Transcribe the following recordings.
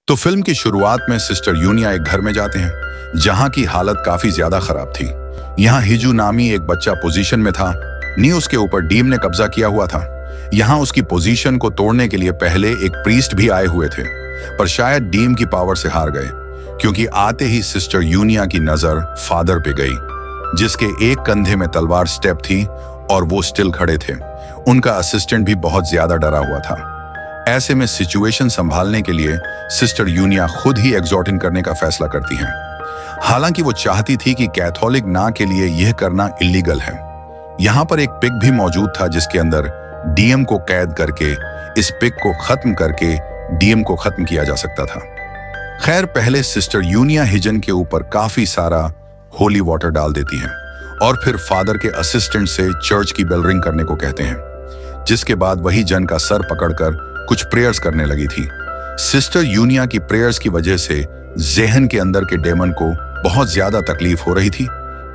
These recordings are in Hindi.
तो फिल्म की शुरुआत में सिस्टर यूनिया एक घर में जाते हैं जहां की हालत काफी ज्यादा खराब थी। यहाँ हिजू नामी एक बच्चा पोजीशन में था। नी उसके ऊपर डीम ने कब्जा किया हुआ था। यहाँ उसकी पोजीशन को तोड़ने के लिए पहले एक प्रीस्ट भी आए हुए थे, पर शायद डीम की पावर से हार गए, क्योंकि आते ही सिस्टर यूनिया की नजर फादर पे गई, जिसके एक कंधे में तलवार स्टेप थी और वो स्टिल खड़े थे। उनका असिस्टेंट भी बहुत ज्यादा डरा हुआ था। ऐसे में सिचुएशन संभालने के लिए सिस्टर यूनिया खुद ही एक्सॉर्टिंग करने का फैसला करती हैं। हालांकि वो चाहती थी कि कैथोलिक ना के लिए यह करना इलीगल है। यहाँ पर एक पिग भी मौजूद था जिसके अंदर डीएम को कैद करके इस पिग को खत्म करके डीएम को खत्म किया जा सकता था। खैर, पहले सिस्टर यूनिया हिजन के ऊपर काफी सारा होली वाटर डाल देती हैं और फिर फादर के असिस्टेंट से चर्च की बेल रिंग करने को कहते हैं, जिसके बाद वही जन का सर पकड़कर कुछ प्रेयर्स करने लगी थी। सिस्टर यूनिया की प्रेयर्स की वजह से जेहन के अंदर के डेमन को बहुत ज्यादा तकलीफ हो रही थी,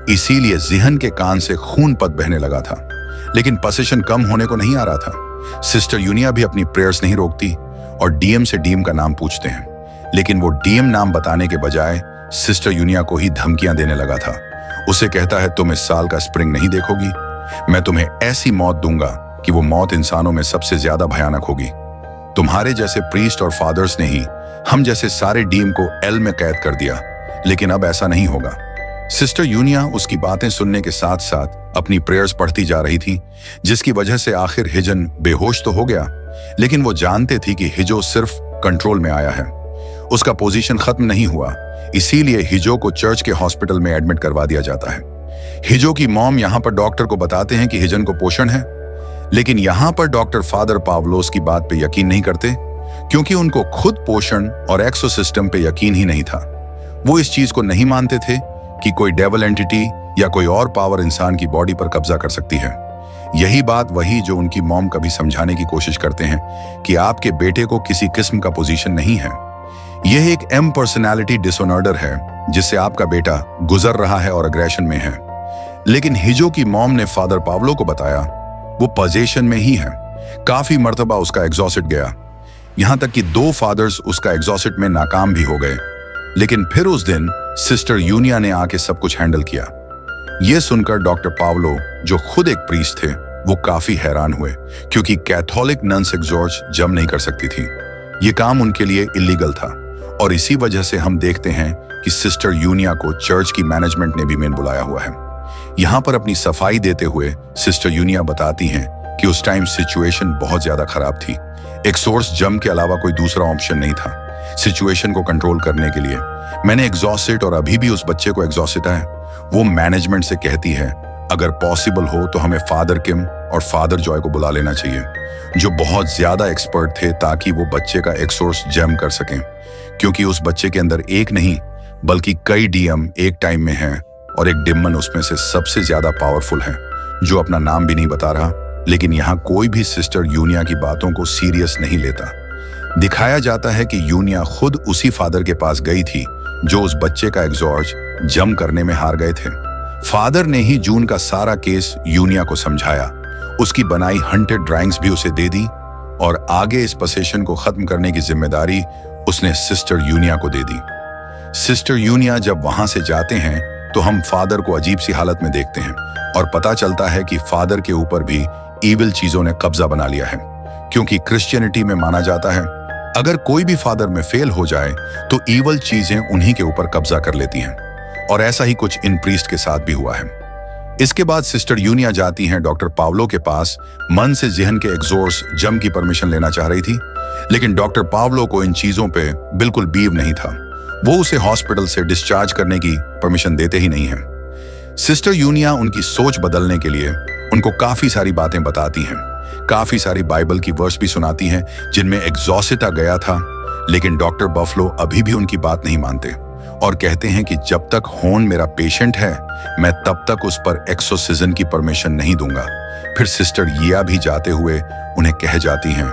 इसीलिए जेहन के कान से खून पद बहने लगा था, लेकिन पोसेशन कम होने को नहीं आ रहा था। सिस्टर यूनिया भी अपनी प्रेयर्स नहीं रोकती और डीएम से डीएम का नाम पूछते हैं, लेकिन वो डीएम नाम बताने के बजाय सिस्टर यूनिया को ही धमकियां देने लगा था। उसे कहता है, तुम इस साल का स्प्रिंग नहीं देखोगी, मैं तुम्हें ऐसी मौत दूंगा कि वो मौत इंसानों में सबसे ज्यादा भयानक होगी। तुम्हारे जैसे प्रीस्ट और फादर्स ने ही हम जैसे सारे डीएम को एल में कैद कर दिया, लेकिन अब ऐसा नहीं होगा। सिस्टर यूनिया उसकी बातें सुनने के साथ साथ अपनी प्रेयर्स पढ़ती जा रही थी, जिसकी वजह से आखिर हिजन बेहोश तो हो गया, लेकिन वो जानते थी कि हिजो सिर्फ कंट्रोल में आया है, उसका पोजीशन खत्म नहीं हुआ। इसीलिए हिजो को चर्च के हॉस्पिटल में एडमिट करवा दिया जाता है। हिजो की मॉम यहाँ पर डॉक्टर को बताते हैं कि हिजन को पोषण है, लेकिन यहाँ पर डॉक्टर फादर पावलोस की बात पे यकीन नहीं करते, क्योंकि उनको खुद पोषण और एक्सोसिस्टम पे यकीन ही नहीं था। वो इस चीज को नहीं मानते थे कि कोई डेविल एंटिटी या कोई और पावर इंसान की बॉडी पर कब्जा कर सकती है। यही बात वही जो उनकी मॉम कभी समझाने की कोशिश करते हैं कि आपके बेटे को किसी किस्म का पोजीशन नहीं है। यह एक एम पर्सनैलिटी डिसऑर्डर है जिससे आपका बेटा गुजर रहा है और अग्रेशन में है। लेकिन हिजो की मॉम ने फादर पावलो को बताया वो पोजीशन में ही है। काफी मर्तबा उसका एग्जॉस्ट गया, यहां तक कि 2 फादर्स उसका एग्जॉस्ट में नाकाम भी हो गए, लेकिन फिर उस दिन सिस्टर यूनिया ने आके सब कुछ हैंडल किया। यह सुनकर डॉक्टर पावलो, जो खुद एक प्रीस्ट थे, वो काफी हैरान हुए, क्योंकि कैथोलिक नन्स एग्जॉस्ट जम नहीं कर सकती थी। ये काम उनके लिए इलीगल था और इसी वजह से हम देखते हैं कि सिस्टर यूनिया को चर्च की मैनेजमेंट ने भी मेन बुलाया हुआ है। यहाँ पर अपनी सफाई देते हुए सिस्टर यूनिया बताती हैं कि उस टाइम सिचुएशन बहुत ज्यादा खराब थी। एक्सोर्स जम के अलावा कोई दूसरा ऑप्शन नहीं था सिचुएशन को कंट्रोल करने के लिए। मैंने एग्जॉस्टेड और अभी भी उस बच्चे को एग्जॉस्टेड है। वो मैनेजमेंट से कहती है अगर पॉसिबल हो तो हमें फादर किम और फादर जॉय को बुला लेना चाहिए, जो बहुत ज्यादा एक्सपर्ट थे, ताकि वो बच्चे का एक्सोर्स जम कर सकें, क्योंकि उस बच्चे के अंदर एक नहीं बल्कि कई डीएम एक टाइम में हैं और एक डिमन उसमें से सबसे ज्यादा पावरफुल है, जो अपना नाम भी नहीं बता रहा। लेकिन यहाँ कोई भी सिस्टर यूनिया की बातों को सीरियस नहीं लेता। दिखाया जाता है कि यूनिया खुद उसी फादर के पास गई थी जो उस बच्चे का एग्जॉस्ट जम करने में हार गए थे। फादर ने ही जून का सारा केस यूनिया को समझाया, उसकी बनाई हंटेड ड्राइंग्स भी उसे दे दी और आगे इस पोसेशन को खत्म करने की जिम्मेदारी उसने सिस्टर यूनिया को दे दी। सिस्टर यूनिया जब वहां से जाते हैं तो हम फादर को अजीब सी हालत में देखते हैं और पता चलता है कि फादर के ऊपर भी ईविल चीजों ने कब्जा बना लिया है, क्योंकि क्रिश्चियनिटी में माना जाता है अगर कोई भी फादर में फेल हो जाए तो ईविल चीजें उन्हीं के ऊपर कब्जा कर लेती हैं, और ऐसा ही कुछ इन प्रीस्ट के साथ भी हुआ है। इसके बाद सिस्टर यूनिया जाती हैं डॉक्टर पावलो के पास। मन से जेहन के एग्जॉस्ट जम की परमिशन लेना चाह रही थी, लेकिन डॉक्टर पावलो को इन चीजों पे बिल्कुल बीव नहीं था। वो उसे हॉस्पिटल से डिस्चार्ज करने की परमिशन देते ही नहीं है। सिस्टर यूनिया उनकी सोच बदलने के लिए उनको काफी सारी बातें बताती हैं, काफी सारी बाइबल की वर्स भी सुनाती हैं जिनमें एग्जॉस्टा गया था, लेकिन डॉक्टर बफलो अभी भी उनकी बात नहीं मानते और कहते हैं कि जब तक होन मेरा पेशेंट है मैं तब तक उस पर एक्सोसिजन की परमिशन नहीं दूंगा। फिर सिस्टर यिया भी जाते हुए उन्हें कह जाती हैं,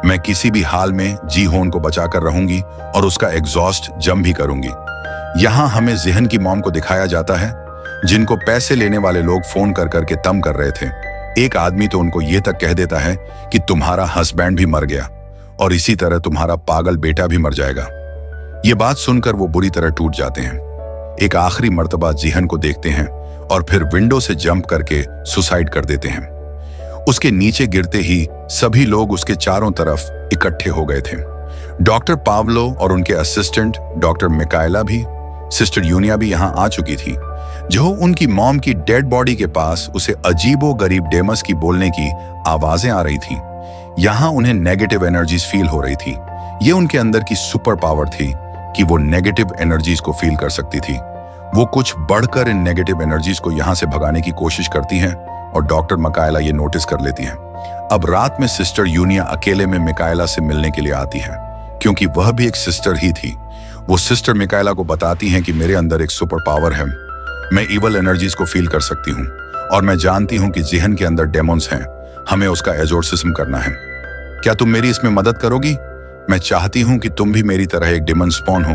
मैं किसी भी हाल में जी होन को बचाकर रहूंगी और उसका एग्जॉस्ट जम भी करूंगी। यहाँ हमें जेहन की मॉम को दिखाया जाता है, जिनको पैसे लेने वाले लोग फोन कर करके तंग कर रहे थे। एक आदमी तो उनको ये तक कह देता है कि तुम्हारा हस्बैंड भी मर गया और इसी तरह तुम्हारा पागल बेटा भी मर जाएगा। ये बात सुनकर वो बुरी तरह टूट जाते हैं। एक आखिरी मर्तबा जिहन को देखते हैं और फिर विंडो से जंप करके सुसाइड कर देते हैं। उसके नीचे गिरते ही सभी लोग उसके चारों तरफ इकट्ठे हो गए थे। डॉक्टर पावलो और उनके असिस्टेंट डॉक्टर मिकाएला भी, सिस्टर यूनिया भी यहां आ चुकी थी, जो उनकी मॉम की डेड बॉडी के पास उसे अजीबो गरीब डेमस की बोलने की आवाजें आ रही थी। यहां उन्हें नेगेटिव एनर्जीज फील हो रही थी। ये उनके अंदर की सुपर पावर थी कि वो नेगेटिव एनर्जीज को फील कर सकती थी। वो कुछ बढ़कर इन नेगेटिव एनर्जीज को यहां से भगाने की कोशिश करती हैं और डॉक्टर मिकाएला ये नोटिस कर लेती हैं। अब रात में सिस्टर यूनिया अकेले में मिकाएला से मिलने के लिए आती है, क्योंकि वह भी एक सिस्टर ही थी। वो सिस्टर मिकाएला को बताती हैं कि मेरे अंदर एक सुपर पावर है, मैं इवल एनर्जीज को फील कर सकती हूँ और मैं जानती हूँ कि जिहन के अंदर डेमोन्स हैं, हमें उसका एजोर्सिज्म करना है। क्या तुम मेरी इसमें मदद करोगी? मैं चाहती हूँ कि तुम भी मेरी तरह एक डिमन स्पॉन हो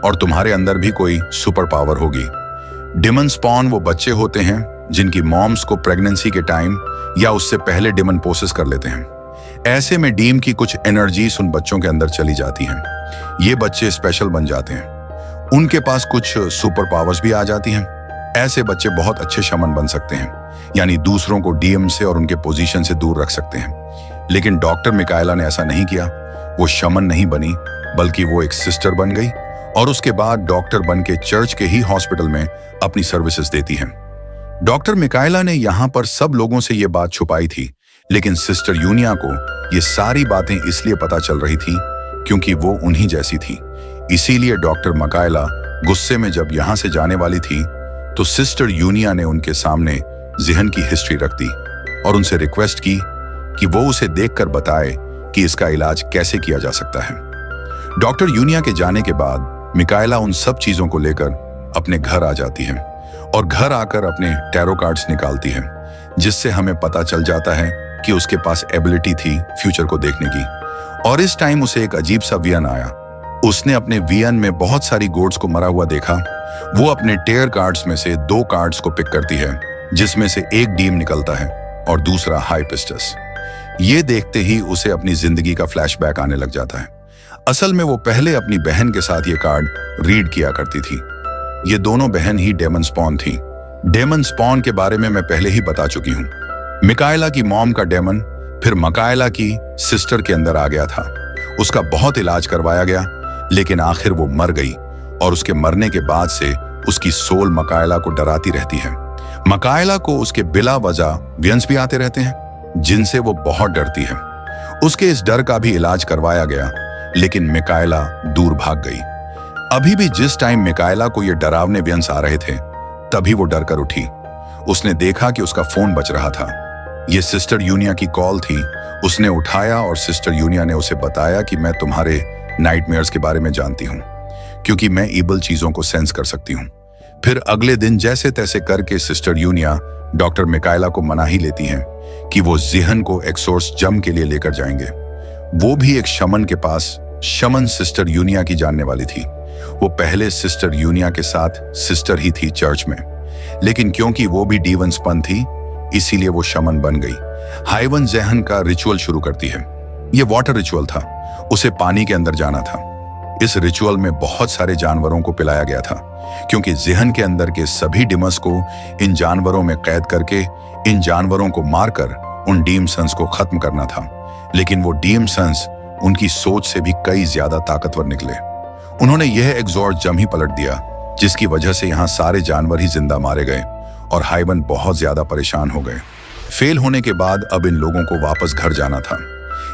और तुम्हारे अंदर भी कोई सुपर पावर होगी। डिमन स्पॉन वो बच्चे होते हैं जिनकी मॉम्स को प्रेगनेंसी के टाइम या उससे पहले डिमन पोसेस कर लेते हैं। ऐसे में डीम की कुछ एनर्जीज उन बच्चों के अंदर चली जाती हैं। ये बच्चे स्पेशल बन जाते हैं, उनके पास कुछ सुपर पावर्स भी आ जाती हैं। ऐसे बच्चे बहुत अच्छे शमन बन सकते हैं, यानी दूसरों को डीएम से और उनके पोजीशन से दूर रख सकते हैं। लेकिन डॉक्टर मिकाएला ने ऐसा नहीं किया। वो शमन नहीं बनी, बल्कि वो एक सिस्टर बन गई और उसके बाद डॉक्टर बन के चर्च के ही हॉस्पिटल में अपनी सर्विसेज देती हैं। डॉक्टर मिकाएला ने यहाँ पर सब लोगों से ये बात छुपाई थी, लेकिन सिस्टर यूनिया को ये सारी बातें इसलिए पता चल रही थी क्योंकि वो उन्हीं जैसी थी। इसीलिए डॉक्टर मिकाएला गुस्से में जब यहाँ से जाने वाली थी तो सिस्टर यूनिया ने उनके सामने जिहन की हिस्ट्री रख दी और उनसे रिक्वेस्ट की कि वो उसे देखकर बताए कि इसका इलाज कैसे किया जा सकता है। डॉक्टर यूनिया के जाने के बाद मिकाएला उन सब चीजों को लेकर अपने घर आ जाती है और घर आकर अपने टैरो कार्ड्स निकालती है, जिससे हमें पता चल जाता है कि उसके पास एबिलिटी थी फ्यूचर को देखने की। और इस टाइम उसे एक अजीब सा वियन आया। उसने अपने वियन में बहुत सारी गोड्स को मरा हुआ देखा। वो अपने टेयर कार्ड्स में से 2 कार्ड्स को पिक करती है, जिसमें से एक डीम निकलता है और दूसरा हाइपिस्टस। ये देखते ही उसे अपनी जिंदगी का फ्लैशबैक आने लग जाता है। असल में वो पहले अपनी बहन के साथ ये कार्ड रीड किया करती थी। ये दोनों बहन ही डेमन स्पॉन थी। डेमन स्पॉन के बारे में मैं पहले ही बता चुकी हूँ। मिकाएला की मॉम का डेमन फिर मिकाएला की सिस्टर के अंदर आ गया था। उसका बहुत इलाज करवाया गया, लेकिन आखिर वो मर गई और उसके मरने के बाद से उसकी सोल मिकाएला को डराती रहती है। मिकाएला को उसके बिला वजह वियंस भी आते रहते हैं, जिनसे वो बहुत डरती है। उसके इस डर का भी इलाज करवाया गया, लेकिन मिकाएला दूर भाग गई। अभी भी जिस टाइम मिकाएला को ये डरावने वियंस आ रहे थे, तभी वो डर कर उठी। उसने देखा कि उसका फोन बज रहा था। ये सिस्टर यूनिया की कॉल थी। उसने उठाया और सिस्टर यूनिया ने उसे बताया कि मैं तुम्हारे नाइटमेयर्स के बारे में जानती हूँ, क्योंकि मैं इबल चीजों को सेंस कर सकती हूँ। फिर अगले दिन जैसे तैसे करके सिस्टर यूनिया डॉक्टर मिकाएला को मना ही लेती हैं कि वो जिहन को एक्सोर्स जम के लिए लेकर जाएंगे। वो भी एक शमन के पास। शमन सिस्टर यूनिया की जानने वाली थी। वो पहले सिस्टर यूनिया के साथ सिस्टर ही थी चर्च में, लेकिन क्योंकि वो भी डीवन स्पन थी, इसीलिए वो शमन बन गई। हाइवन जहन का रिचुअल शुरू करती है। ये वाटर रिचुअल था। उसे पानी के अंदर जाना था। इस रिचुअल में बहुत सारे जानवरों को पिलाया गया था, क्योंकि जिहन के अंदर के सभी डिमस को इन जानवरों में कैद करके इन जानवरों को मारकर उन डीम सन्स को खत्म करना था। लेकिन वो डीम सन्स उनकी सोच से भी कई ज्यादा ताकतवर निकले। उन्होंने यह एग्जॉर्ट जम ही पलट दिया, जिसकी वजह से यहाँ सारे जानवर ही जिंदा मारे गए और हाइवन बहुत ज्यादा परेशान हो गए। फेल होने के बाद अब इन लोगों को वापस घर जाना था।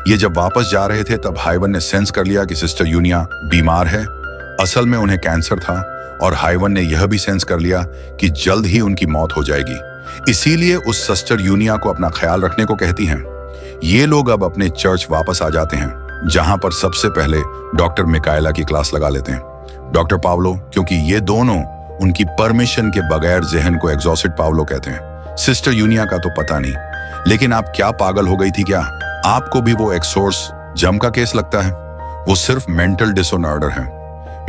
ये जब वापस जा रहे थे तब हाइवन ने सेंस कर लिया कि सिस्टर यूनिया बीमार है। असल में उन्हें कैंसर था और हाइवन ने यह भी सेंस कर लिया कि जल्द ही उनकी मौत हो जाएगी। इसीलिए उस सिस्टर यूनिया को अपना ख्याल रखने को कहती हैं। ये लोग अब अपने चर्च वापस आ जाते हैं, जहां पर सबसे पहले डॉक्टर मिकाएला की क्लास लगा लेते हैं। डॉक्टर पावलो, क्योंकि ये दोनों उनकी परमिशन के बगैर जिहन को एग्जॉस्टेड पावलो कहते हैं। सिस्टर यूनिया का तो पता नहीं, लेकिन आप क्या पागल हो गई थी क्या? आपको भी वो एक्सोर्स जम का केस लगता है? वो सिर्फ मेंटल डिसऑर्डर है।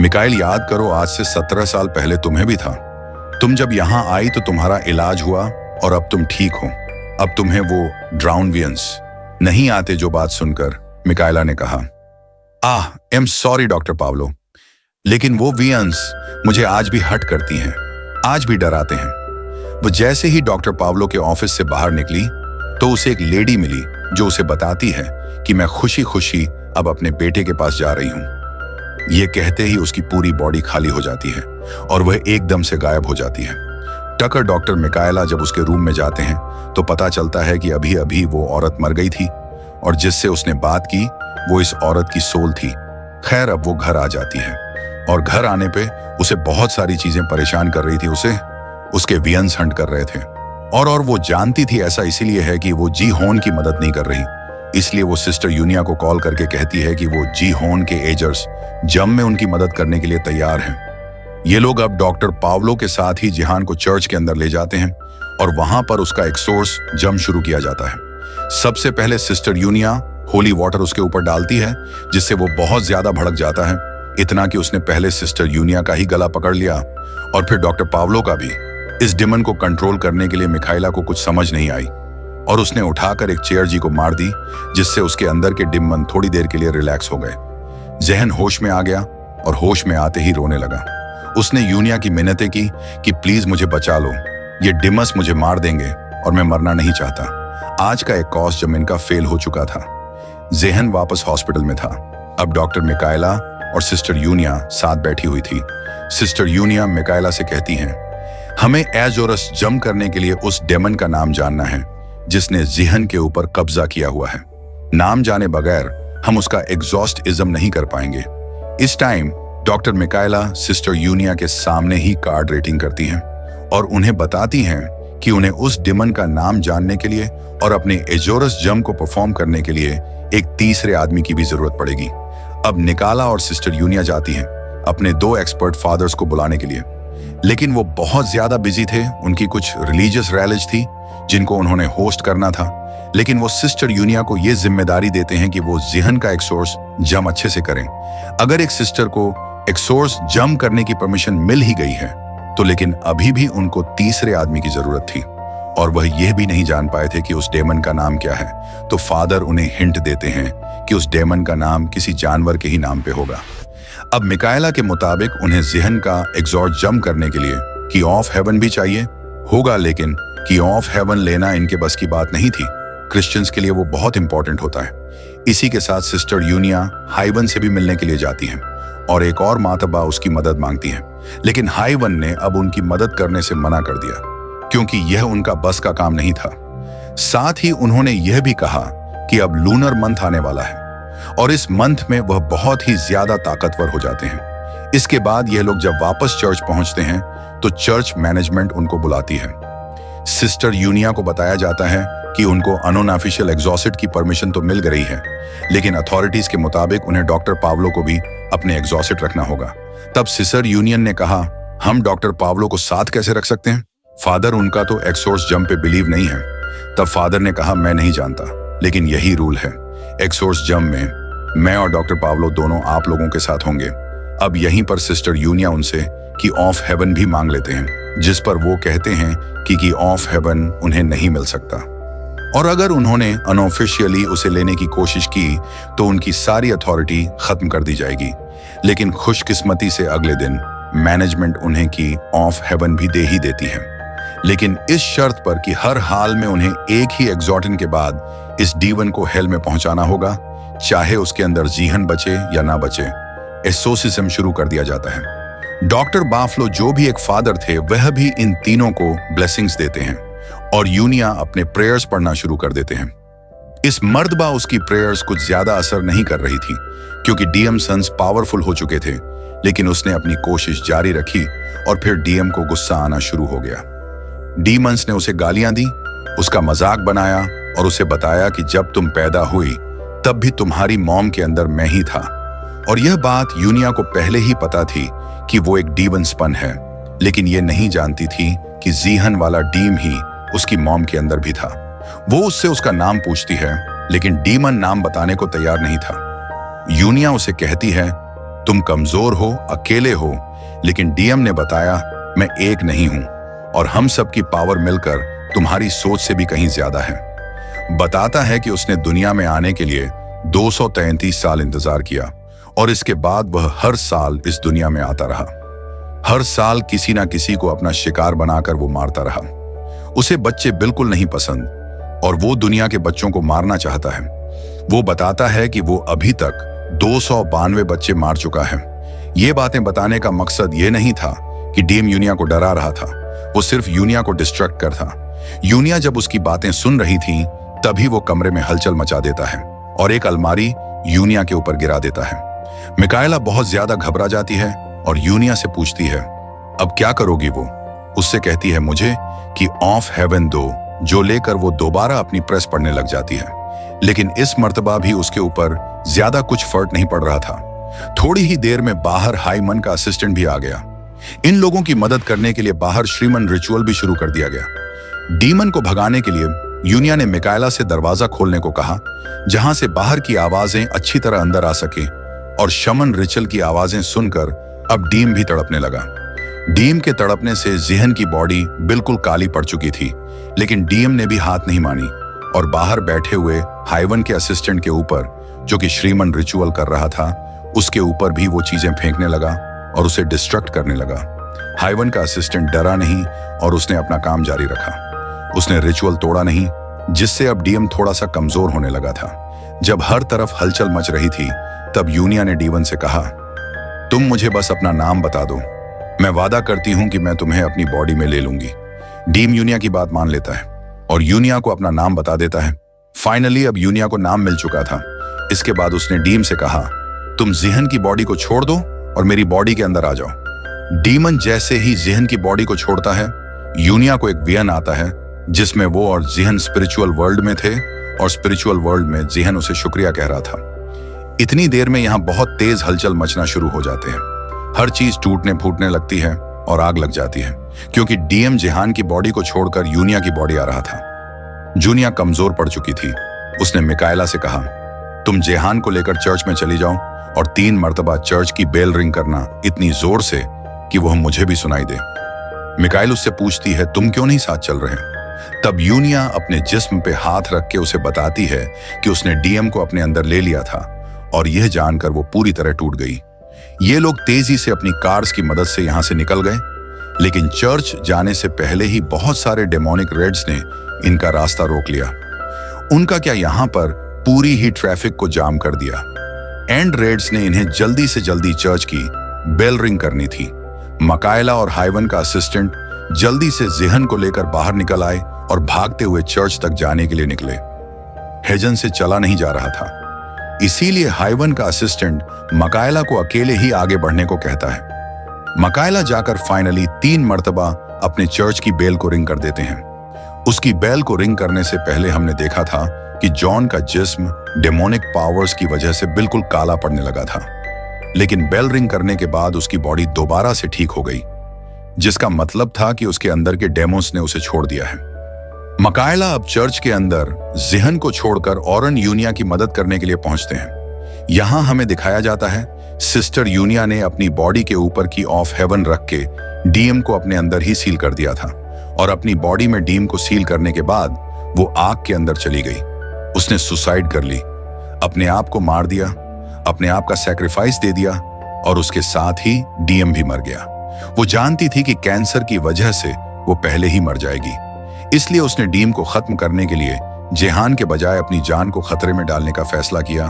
मिकाएल, याद करो, आज से 17 साल पहले तुम्हें भी था। तुम जब यहाँ आई तो तुम्हारा इलाज हुआ और अब तुम ठीक हो। अब तुम्हें वो ड्राउन वियंस नहीं आते। जो बात सुनकर मिकाएला ने कहा, एम सॉरी डॉक्टर पावलो, लेकिन वो वियंस मुझे आज भी हट करती हैं, आज भी डराते हैं। वो जैसे ही डॉक्टर पावलो के ऑफिस से बाहर निकली तो उसे एक लेडी मिली जो उसे बताती है कि मैं खुशी खुशी अब अपने बेटे के पास जा रही हूं। ये कहते ही उसकी पूरी बॉडी खाली हो जाती है और वह एकदम से गायब हो जाती है। टकर डॉक्टर मिकाएला जब उसके रूम में जाते हैं तो पता चलता है कि अभी अभी वो औरत मर गई थी और जिससे उसने बात की वो इस औरत की सोल थी। खैर, अब वो घर आ जाती है और घर आने पे उसे बहुत सारी चीजें परेशान कर रही थी। उसे उसके वियंस हंट कर रहे थे और वो जानती थी ऐसा इसीलिए है कि वो जी होन की मदद नहीं कर रही। इसलिए वो सिस्टर यूनिया को कॉल करके कहती है कि वो जी होन के एजर्स जम में उनकी मदद करने के लिए तैयार हैं। ये लोग अब डॉक्टर पावलो के साथ ही जिहान को चर्च के अंदर ले जाते हैं और वहां पर उसका एक सोर्स जम शुरू किया जाता है। सबसे पहले सिस्टर यूनिया होली वाटर उसके ऊपर डालती है जिससे वो बहुत ज्यादा भड़क जाता है, इतना कि उसने पहले सिस्टर यूनिया का ही गला पकड़ लिया और फिर डॉक्टर पावलो का भी। इस डिमन को कंट्रोल करने के लिए मिखाइला को कुछ समझ नहीं आई और उसने उठाकर एक चेयर जी को मार दी जिससे उसके अंदर के डिमन थोड़ी देर के लिए रिलैक्स हो गए। जहन होश में आ गया और होश में आते ही रोने लगा। उसने यूनिया की मिन्नतें की कि प्लीज मुझे बचा लो, ये डिमस मुझे मार देंगे और मैं मरना नहीं चाहता। आज का एक कॉस जब इनका फेल हो चुका था। जहन वापस हॉस्पिटल में था। अब डॉक्टर मिकाएला और सिस्टर यूनिया साथ बैठी हुई थी। सिस्टर यूनिया मिकाएला से कहती हैं, हमें एजोरस जम करने के लिए उस डेमन का नाम जानना है जिसने जिहन के ऊपर कब्जा किया हुआ है। नाम जाने बगैर हम उसका एग्जॉस्टिज्म नहीं कर पाएंगे। इस टाइम डॉक्टर मिकाएला सिस्टर यूनिया के सामने ही कार्ड रेटिंग करती हैं और उन्हें बताती हैं कि उन्हें उस डिमन का नाम जानने के लिए और अपने एजोरस जम को परफॉर्म करने के लिए एक तीसरे आदमी की भी जरूरत पड़ेगी। अब निकाला और सिस्टर यूनिया जाती हैं अपने 2 एक्सपर्ट फादर्स को बुलाने के लिए, लेकिन वो बहुत ज्यादा बिजी थे। उनकी कुछ रिलीजियस रैलीज थी जिनको उन्होंने होस्ट करना था, लेकिन वो सिस्टर यूनिया को ये जिम्मेदारी देते हैं कि वो जिहन का एक्सोर्स जम अच्छे से करें। अगर एक सिस्टर को एक्सोर्स जम करने की परमिशन मिल ही गई है तो लेकिन अभी भी उनको तीसरे आदमी की जरूरत थी और वह यह भी नहीं जान पाए थे कि उस डेमन का नाम क्या है। तो फादर उन्हें हिंट देते हैं कि उस डेमन का नाम किसी जानवर के ही नाम पे होगा। अब मिकाएला के मुताबिक उन्हें जिहन का एग्जॉर्ट जम करने के लिए की ऑफ हेवन भी चाहिए होगा, लेकिन की ऑफ हेवन लेना इनके बस की बात नहीं थी। क्रिश्चियंस के लिए वो बहुत इंपॉर्टेंट होता है। इसी के साथ सिस्टर यूनिया हाइवन से भी मिलने के लिए जाती हैं और एक और मातबा उसकी मदद मांगती हैं, लेकिन हाइवन ने अब उनकी मदद करने से मना कर दिया क्योंकि यह उनका बस का काम नहीं था। साथ ही उन्होंने यह भी कहा कि अब लूनर मंथ आने वाला है और इस मंथ में वह बहुत ही ज्यादा ताकतवर हो जाते हैं। इसके बाद यह लोग जब वापस चर्च पहुंचते हैं तो चर्च मैनेजमेंट उनको बुलाती है। सिस्टर यूनिया को बताया जाता है कि उनको अनऑफिशियल एग्जॉस्ट की परमिशन तो मिल गई है, लेकिन अथॉरिटीज के मुताबिक उन्हें डॉक्टर पावलो को भी अपने एग्जॉस्ट रखना होगा। तब सिस्टर यूनियन ने कहा, हम डॉक्टर पावलो को साथ कैसे रख सकते हैं? फादर उनका तो एक्सोर्स जम पे बिलीव नहीं है। तब फादर ने कहा, मैं नहीं जानता, लेकिन यही रूल है। एक्सोर्स जम में मैं और डॉक्टर पावलो दोनों आप लोगों के साथ होंगे। अब यहीं पर सिस्टर यूनिया उनसे कि ऑफ हेवन भी मांग लेते हैं, जिस पर वो कहते हैं कि ऑफ हेवन उन्हें नहीं मिल सकता और अगर उन्होंने अनऑफिशियली उसे लेने की कोशिश की तो उनकी सारी अथॉरिटी खत्म कर दी जाएगी। लेकिन खुशकिस्मती से अगले दिन मैनेजमेंट उन्हें की ऑफ हेवन भी दे ही देती है, लेकिन इस शर्त पर कि हर हाल में उन्हें एक ही एग्जॉर्टन के बाद इस डीवन को हेल में पहुंचाना होगा, चाहे उसके अंदर जीहन बचे या ना बचे। एसोसिज्म शुरू कर दिया जाता है। डॉक्टर बाफलो जो भी एक फादर थे वह भी इन तीनों को ब्लेसिंग्स देते हैं और यूनिया अपने प्रेयर्स पढ़ना शुरू कर देते हैं। इस मर्दबा उसकी प्रेयर्स कुछ ज्यादा असर नहीं कर रही थी क्योंकि डीएम सन्स पावरफुल हो चुके थे, लेकिन उसने अपनी कोशिश जारी रखी और फिर डीएम को गुस्सा आना शुरू हो गया। डीमंस ने उसे गालियां दी, उसका मजाक बनाया और उसे बताया कि जब तुम पैदा हुई तब भी तुम्हारी मॉम के अंदर मैं ही था। और यह बात यूनिया को पहले ही पता थी कि वो एक डीवन स्पन है, लेकिन ये नहीं जानती थी कि जीहन वाला डीम ही उसकी मॉम के अंदर भी था। वो उससे उसका नाम पूछती है, लेकिन डीमन नाम बताने को तैयार नहीं था। यूनिया उसे कहती है, तुम कमजोर हो, अकेले हो, लेकिन डीएम ने बताया मैं एक नहीं हूं और हम सब की पावर मिलकर तुम्हारी सोच से भी कहीं ज्यादा है। बताता है कि उसने दुनिया में आने के लिए 233 साल इंतजार किया और इसके बाद वह हर साल इस दुनिया में आता रहा। हर साल किसी ना किसी को अपना शिकार बनाकर वो मारता रहा। उसे बच्चे बिल्कुल नहीं पसंद और वो दुनिया के बच्चों को मारना चाहता है। वो बताता है कि वो अभी तक 292 बच्चे मार चुका है। ये बातें बताने का मकसद ये नहीं था कि डीम यूनिया को डरा रहा था, वो सिर्फ यूनिया को डिस्ट्रैक्ट कर था। यूनिया जब उसकी बातें सुन रही थी तभी वो कमरे में हलचल मचा देता है और एक अलमारी यूनिया के ऊपर गिरा देता है। मिकाएला बहुत ज्यादा घबरा जाती है और यूनिया से पूछती है, अब क्या करोगी? वो उससे कहती है मुझे कि ऑफ हेवन दो, जो लेकर वो दोबारा अपनी प्रेस पढ़ने लग जाती है। लेकिन इस मर्तबा भी उसके ऊपर ज्यादा कुछ फर्क नहीं पड़ रहा था। थोड़ी ही देर में बाहर हाइमन का असिस्टेंट भी आ गया। इन लोगों की मदद करने के लिए बाहर श्रीमन रिचुअल भी शुरू कर दिया गया। डीमन को भगाने के लिए यूनिया ने मिकाएला से दरवाजा खोलने को कहा, जहां से बाहर की आवाजें अच्छी तरह अंदर आ सके। और शमन रिचुअल की आवाजें सुनकर अब डीम भी तड़पने लगा। डीम के तड़पने से जिहन की बॉडी बिल्कुल काली पड़ चुकी थी, लेकिन डीम ने भी हाथ नहीं मानी और बाहर बैठे हुए हाइवन के असिस्टेंट के ऊपर, जो कि श्रीमन रिचुअल कर रहा था, उसके ऊपर भी वो चीजें फेंकने लगा और उसे डिस्ट्रैक्ट करने लगा। हाइवन का असिस्टेंट डरा नहीं और उसने अपना काम जारी रखा। उसने रिचुअल तोड़ा नहीं, जिससे अब डीएम थोड़ा सा कमजोर होने लगा था। जब हर तरफ हलचल मच रही थी तब यूनिया ने डीवन से कहा, तुम मुझे बस अपना नाम बता दो, मैं वादा करती हूं कि मैं तुम्हें अपनी बॉडी में ले लूंगी। डीम यूनिया की बात मान लेता है और यूनिया को अपना नाम बता देता है। फाइनली अब यूनिया को नाम मिल चुका था। इसके बाद उसने डीम से कहा, तुम जिहन की बॉडी को छोड़ दो और मेरी बॉडी के अंदर आ जाओ। डीमन जैसे ही जिहन की बॉडी को छोड़ता है, यूनिया को एक विजन आता है जिसमें वो और जिहन स्पिरिचुअल वर्ल्ड में थे और स्पिरिचुअल वर्ल्ड में जिहन उसे शुक्रिया कह रहा था। इतनी देर में यहाँ बहुत तेज हलचल मचना शुरू हो जाते हैं। हर चीज टूटने फूटने लगती है और आग लग जाती है, क्योंकि डीएम जिहान की बॉडी को छोड़कर यूनिया की बॉडी आ रहा था। जूनिया कमजोर पड़ चुकी थी। उसने मिकाएला से कहा, तुम जेहान को लेकर चर्च में चली जाओ और 3 मर्तबा चर्च की बेल रिंग करना इतनी जोर से कि वह मुझे भी सुनाई दे। मिकाएल उससे पूछती है, तुम क्यों नहीं साथ चल रहे? तब यूनिया अपने जिस्म पे हाथ रख के उसे बताती है कि उसने डीएम को अपने अंदर ले लिया था और यह जानकर वो पूरी तरह टूट गई। ये लोग तेजी से अपनी कार्स की मदद से यहां से निकल गए, लेकिन चर्च जाने से पहले ही बहुत सारे डेमोनिक रेड्स ने इनका रास्ता रोक लिया। उनका क्या यहां पर पूरी ही ट्रैफिक को जाम कर दिया। एंड रेड्स ने इन्हें जल्दी से जल्दी चर्च की बेल रिंग करनी थी। मकाएला और हाइवन का असिस्टेंट जल्दी से जिहन को लेकर बाहर निकल आए और भागते हुए चर्च तक जाने के लिए निकले। हेजन से चला नहीं जा रहा था, इसीलिए हाइवन का असिस्टेंट मकाएला को अकेले ही आगे बढ़ने को कहता है। मकाएला जाकर फाइनली 3 मर्तबा अपने चर्च की बेल को रिंग कर देते हैं। उसकी बेल को रिंग करने से पहले हमने देखा था कि जॉन का जिस्म डेमोनिक पावर्स की वजह से बिल्कुल काला पड़ने लगा था, लेकिन बेल रिंग करने के बाद उसकी बॉडी दोबारा से ठीक हो गई, जिसका मतलब था कि उसके अंदर के डेमोस ने उसे छोड़ दिया है। मकाएला अब चर्च के अंदर जिहन को छोड़कर औरन यूनिया की मदद करने के लिए पहुंचते हैं। यहां हमें दिखाया जाता है सिस्टर यूनिया ने अपनी बॉडी के ऊपर की ऑफ हेवन रख के डीएम को अपने अंदर ही सील कर दिया था और अपनी बॉडी में डीएम को सील करने के बाद वो आग के अंदर चली गई। उसने सुसाइड कर ली, अपने आप को मार दिया, अपने आप का सैक्रिफाइस दे दिया और उसके साथ ही डीएम भी मर गया। वो जानती थी कि कैंसर की वजह से वो पहले ही मर जाएगी, इसलिए उसने डीम को खत्म करने के लिए जेहान के बजाय अपनी जान को खतरे में डालने का फैसला किया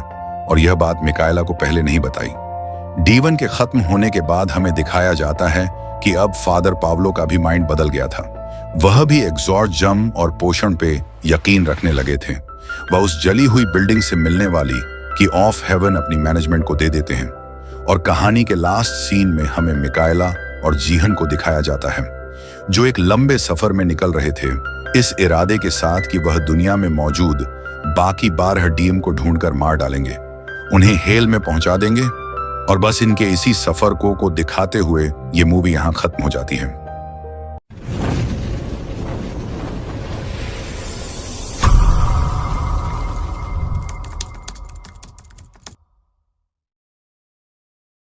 और यह बात मिकाएला को पहले नहीं बताई। डीवन के खत्म होने के बाद हमें दिखाया जाता है कि अब फादर पावलो का भी माइंड बदल गया था। वह भी एग्जॉर्जम और पोषण पे यकीन रखने लगे थे। वह उस जली हुई बिल्डिंग से मिलने वाली कि ऑफ हेवन अपनी मैनेजमेंट को दे देते हैं और कहानी के लास्ट सीन में हमें मिकाएला और जीहन को दिखाया जाता है, जो एक लंबे सफर में निकल रहे थे इस इरादे के साथ कि वह दुनिया में मौजूद बाकी 12 डीएम को ढूंढकर मार डालेंगे, उन्हें हेल में पहुंचा देंगे और बस इनके इसी सफर को दिखाते हुए ये मूवी यहां खत्म हो जाती है।